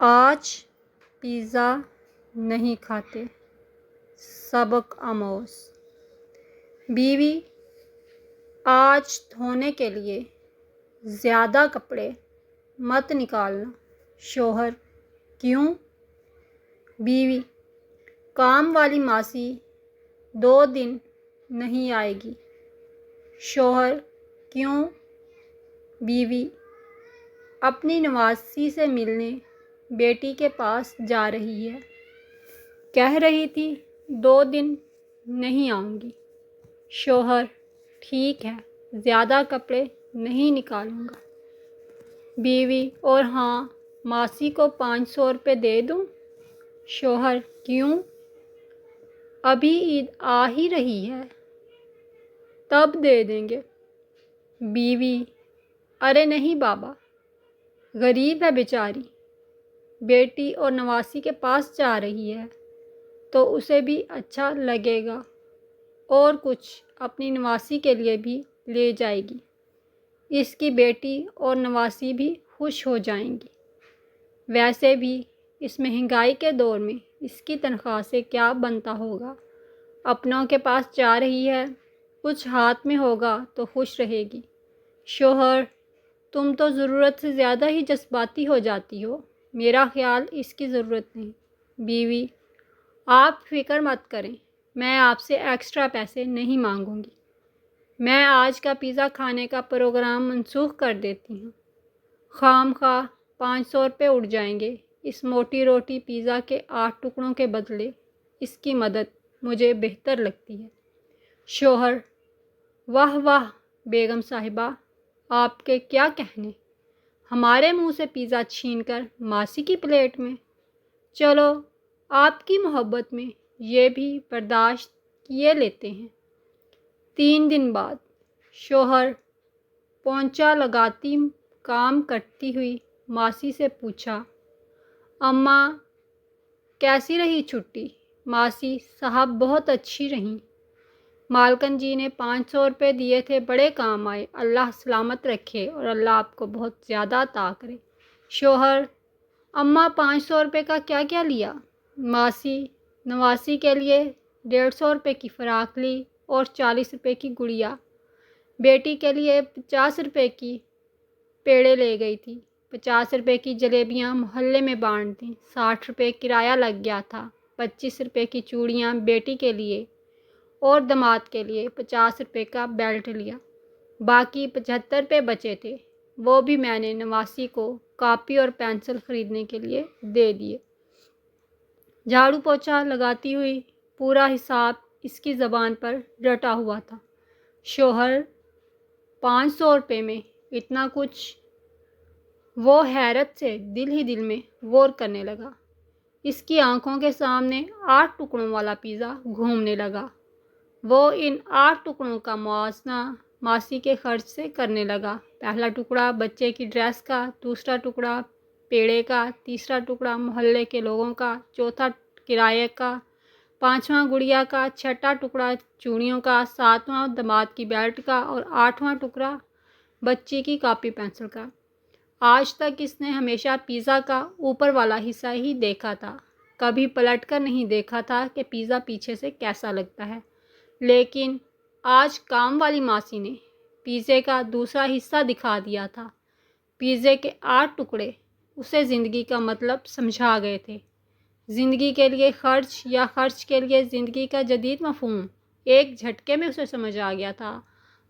آج پیزا نہیں کھاتے۔ سبق آموز۔ بیوی: آج دھونے کے لیے زیادہ کپڑے مت نکالنا۔ شوہر: کیوں؟ بیوی: کام والی ماسی 2 دن نہیں آئے گی۔ شوہر: کیوں؟ بیوی: اپنی نواسی سے ملنے بیٹی کے پاس جا رہی ہے، کہہ رہی تھی 2 دن نہیں آؤں گی۔ شوہر: ٹھیک ہے، زیادہ کپڑے نہیں نکالوں گا۔ بیوی: اور ہاں، ماسی کو 500 روپے دے دوں؟ شوہر: کیوں؟ ابھی عید آ ہی رہی ہے، تب دے دیں گے۔ بیوی: ارے نہیں بابا، غریب ہے بیچاری، بیٹی اور نواسی کے پاس جا رہی ہے تو اسے بھی اچھا لگے گا اور کچھ اپنی نواسی کے لیے بھی لے جائے گی، اس کی بیٹی اور نواسی بھی خوش ہو جائیں گی۔ ویسے بھی اس مہنگائی کے دور میں اس کی تنخواہ سے کیا بنتا ہوگا، اپنوں کے پاس جا رہی ہے، کچھ ہاتھ میں ہوگا تو خوش رہے گی۔ شوہر: تم تو ضرورت سے زیادہ ہی جذباتی ہو جاتی ہو، میرا خیال اس کی ضرورت نہیں۔ بیوی: آپ فکر مت کریں، میں آپ سے ایکسٹرا پیسے نہیں مانگوں گی، میں آج کا پیزا کھانے کا پروگرام منسوخ کر دیتی ہوں۔ خواہ مخواہ 500 روپے اڑ جائیں گے اس موٹی روٹی پیزا کے 8 ٹکڑوں کے بدلے، اس کی مدد مجھے بہتر لگتی ہے۔ شوہر: واہ واہ بیگم صاحبہ، آپ کے کیا کہنے، ہمارے منہ سے پیزا چھین کر ماسی کی پلیٹ میں، چلو آپ کی محبت میں یہ بھی برداشت کیے لیتے ہیں۔ 3 دن بعد شوہر پونچھا لگاتی کام کرتی ہوئی ماسی سے پوچھا: اماں کیسی رہی چھٹی؟ ماسی: صاحب بہت اچھی رہیں، مالکن جی نے 500 روپے دیے تھے، بڑے کام آئے، اللہ سلامت رکھے اور اللہ آپ کو بہت زیادہ عطا کرے۔ شوہر: اماں 500 روپے کا کیا کیا لیا؟ ماسی: نواسی کے لیے 150 روپے کی فراق لی اور 40 روپے کی گڑیا، بیٹی کے لیے 50 روپے کی پیڑے لے گئی تھی، 50 روپے کی جلیبیاں محلے میں بانٹ دیں، 60 روپے کرایہ لگ گیا تھا، 25 روپے کی چوڑیاں بیٹی کے لیے اور داماد کے لیے 50 روپے کا بیلٹ لیا، باقی 75 روپے بچے تھے، وہ بھی میں نے نواسی کو کاپی اور پینسل خریدنے کے لیے دے دیے۔ جھاڑو پوچھا لگاتی ہوئی پورا حساب اس کی زبان پر رٹا ہوا تھا۔ شوہر: 500 روپے میں اتنا کچھ؟ وہ حیرت سے دل ہی دل میں غور کرنے لگا۔ اس کی آنکھوں کے سامنے 8 ٹکڑوں والا پیزا گھومنے لگا۔ وہ ان 8 ٹکڑوں کا موازنہ ماسی کے خرچ سے کرنے لگا، پہلا ٹکڑا بچے کی ڈریس کا، دوسرا ٹکڑا پیڑے کا، تیسرا ٹکڑا محلے کے لوگوں کا، چوتھا کرایے کا، 5واں گڑیا کا، 6واں ٹکڑا چوڑیوں کا، 7واں داماد کی بیلٹ کا اور 8واں ٹکڑا بچی کی کاپی پینسل کا۔ آج تک اس نے ہمیشہ پیزا کا اوپر والا حصہ ہی دیکھا تھا، کبھی پلٹ کر نہیں دیکھا تھا کہ پیزا پیچھے سے کیسا لگتا ہے، لیکن آج کام والی ماسی نے پیزے کا دوسرا حصہ دکھا دیا تھا۔ پیزے کے 8 ٹکڑے اسے زندگی کا مطلب سمجھا گئے تھے، زندگی کے لیے خرچ یا خرچ کے لیے زندگی کا جدید مفہوم ایک جھٹکے میں اسے سمجھ آ گیا تھا۔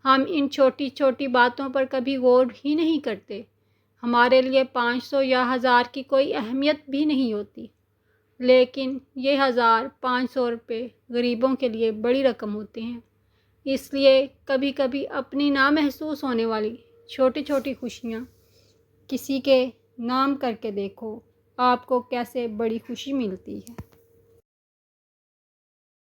ہم ان چھوٹی چھوٹی باتوں پر کبھی غور ہی نہیں کرتے، ہمارے لیے 500 یا 1000 کی کوئی اہمیت بھی نہیں ہوتی، لیکن یہ 1500 روپے غریبوں کے لیے بڑی رقم ہوتے ہیں۔ اس لیے کبھی کبھی اپنی نامحسوس ہونے والی چھوٹی چھوٹی خوشیاں کسی کے نام کر کے دیکھو، آپ کو کیسے بڑی خوشی ملتی ہے۔